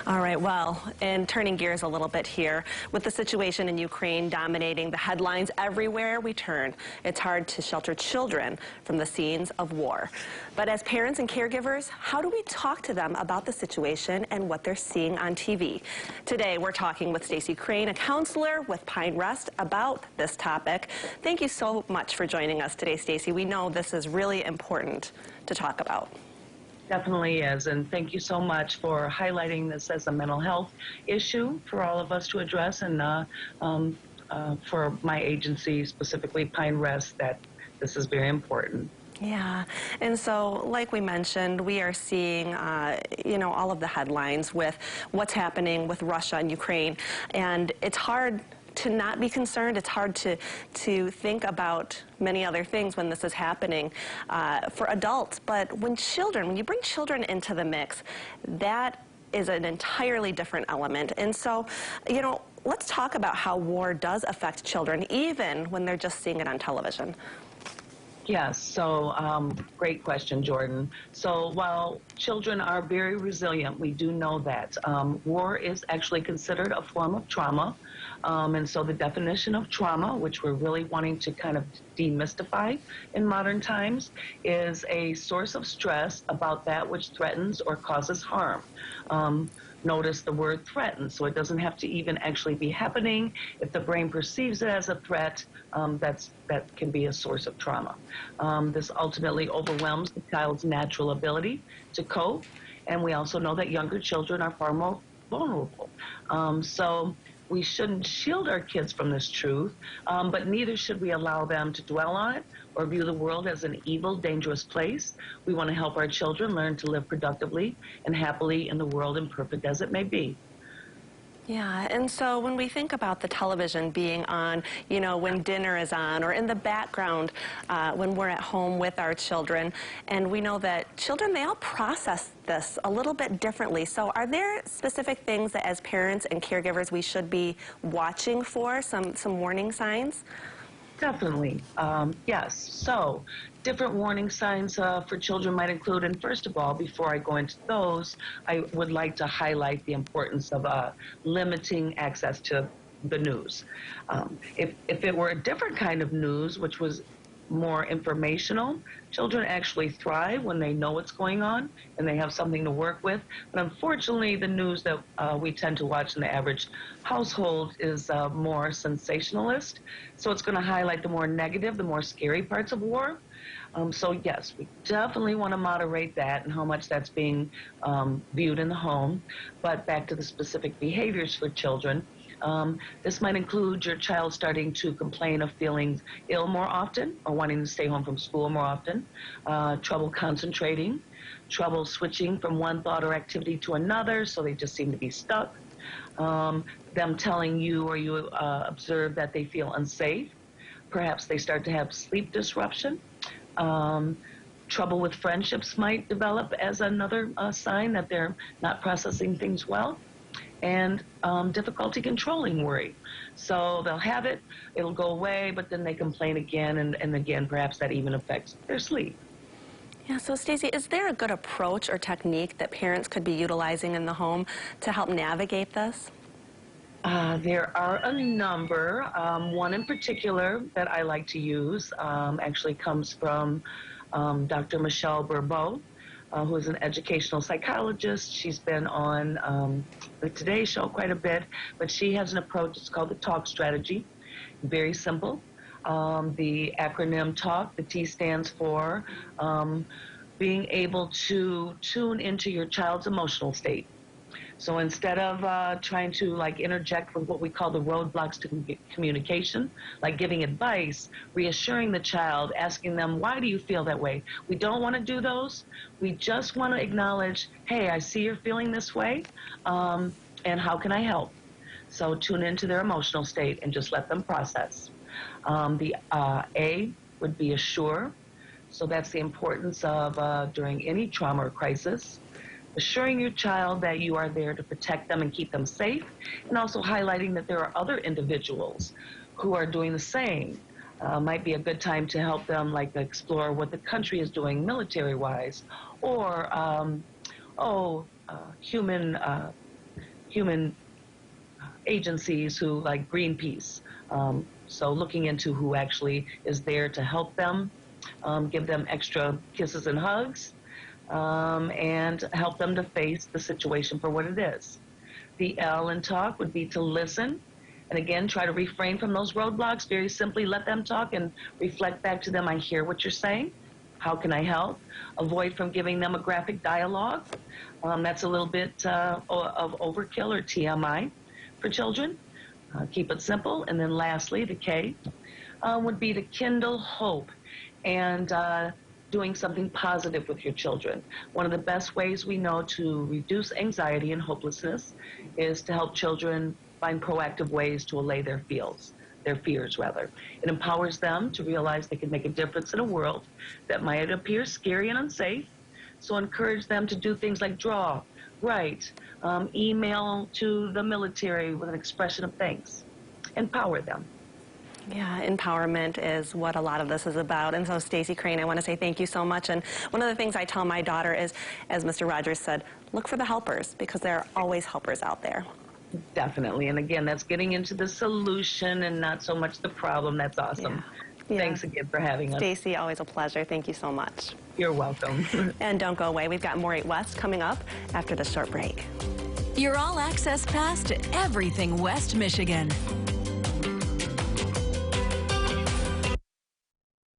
All right, well, and turning gears a little bit here, with the situation in Ukraine dominating the headlines everywhere we turn, it's hard to shelter children from the scenes of war. But as parents and caregivers, how do we talk to them about the situation and what they're seeing on TV? Today, we're talking with Stacey Crane, a counselor with Pine Rest, about this topic. Thank you so much for joining us today, Stacey. We know this is really important to talk about. Definitely is, and thank you so much for highlighting this as a mental health issue for all of us to address, and for my agency, specifically Pine Rest, that this is very important. Yeah, and so like we mentioned, we are seeing, all of the headlines with what's happening with Russia and Ukraine, and it's hard to not be concerned. It's hard to think about many other things when this is happening for adults. But when you bring children into the mix, that is an entirely different element. And so, let's talk about how war does affect children, even when they're just seeing it on television. Yes, so great question, Jordan. So while children are very resilient, we do know that war is actually considered a form of trauma. And so the definition of trauma, which we're really wanting to kind of demystify in modern times, is a source of stress about that which threatens or causes harm. Notice the word threaten, so it doesn't have to even actually be happening. If the brain perceives it as a threat, that can be a source of trauma. This ultimately overwhelms the child's natural ability to cope, and we also know that younger children are far more vulnerable. So we shouldn't shield our kids from this truth, but neither should we allow them to dwell on it or view the world as an evil, dangerous place. We want to help our children learn to live productively and happily in the world, imperfect as it may be. Yeah, and so when we think about the television being on, when dinner is on, or in the background when we're at home with our children, and we know that children, they all process this a little bit differently. So are there specific things that as parents and caregivers we should be watching for, some warning signs? Definitely, yes. So different warning signs for children might include, and first of all, before I go into those, I would like to highlight the importance of limiting access to the news. If it were a different kind of news, which was more informational, children actually thrive when they know what's going on and they have something to work with. But unfortunately, the news that we tend to watch in the average household is more sensationalist. So it's going to highlight the more negative, the more scary parts of war. So yes, we definitely want to moderate that and how much that's being viewed in the home. But back to the specific behaviors for children. This might include your child starting to complain of feeling ill more often or wanting to stay home from school more often, trouble concentrating, trouble switching from one thought or activity to another, so they just seem to be stuck, them telling you or you observe that they feel unsafe. Perhaps they start to have sleep disruption. Trouble with friendships might develop as another sign that they're not processing things well. And difficulty controlling worry. So they'll have it, it'll go away, but then they complain again, and again, perhaps that even affects their sleep. Yeah, so Stacey, is there a good approach or technique that parents could be utilizing in the home to help navigate this? There are a number. One in particular that I like to use actually comes from Dr. Michelle Bourbeau, who is an educational psychologist. She's been on the Today Show quite a bit, but she has an approach. It's called the TALK strategy. Very simple. The acronym TALK, the T stands for being able to tune into your child's emotional state. So instead of trying to interject with what we call the roadblocks to communication, like giving advice, reassuring the child, asking them, why do you feel that way? We don't want to do those. We just want to acknowledge, hey, I see you're feeling this way, and how can I help? So tune into their emotional state and just let them process. The A would be assure. So that's the importance of during any trauma or crisis, assuring your child that you are there to protect them and keep them safe, and also highlighting that there are other individuals who are doing the same. Might be a good time to help them explore what the country is doing military-wise, or human human agencies who like Greenpeace. So looking into who actually is there to help them, give them extra kisses and hugs, and help them to face the situation for what it is. The L in talk would be to listen. And again, try to refrain from those roadblocks. Very simply, let them talk and reflect back to them, I hear what you're saying. How can I help? Avoid from giving them a graphic dialogue. That's a little bit of overkill or TMI for children. Keep it simple. And then lastly, the K would be to kindle hope and doing something positive with your children. One of the best ways we know to reduce anxiety and hopelessness is to help children find proactive ways to allay their fears. It empowers them to realize they can make a difference in a world that might appear scary and unsafe. So encourage them to do things like draw, write, email to the military with an expression of thanks. Empower them. Yeah, empowerment is what a lot of this is about. And so, Stacey Crane, I want to say thank you so much. And one of the things I tell my daughter is, as Mr. Rogers said, look for the helpers, because there are always helpers out there. Definitely. And again, that's getting into the solution and not so much the problem. That's awesome. Yeah. Thanks again for having us. Stacey, always a pleasure. Thank you so much. You're welcome. And don't go away. We've got more 8 West coming up after this short break. Your all-access pass to everything West Michigan.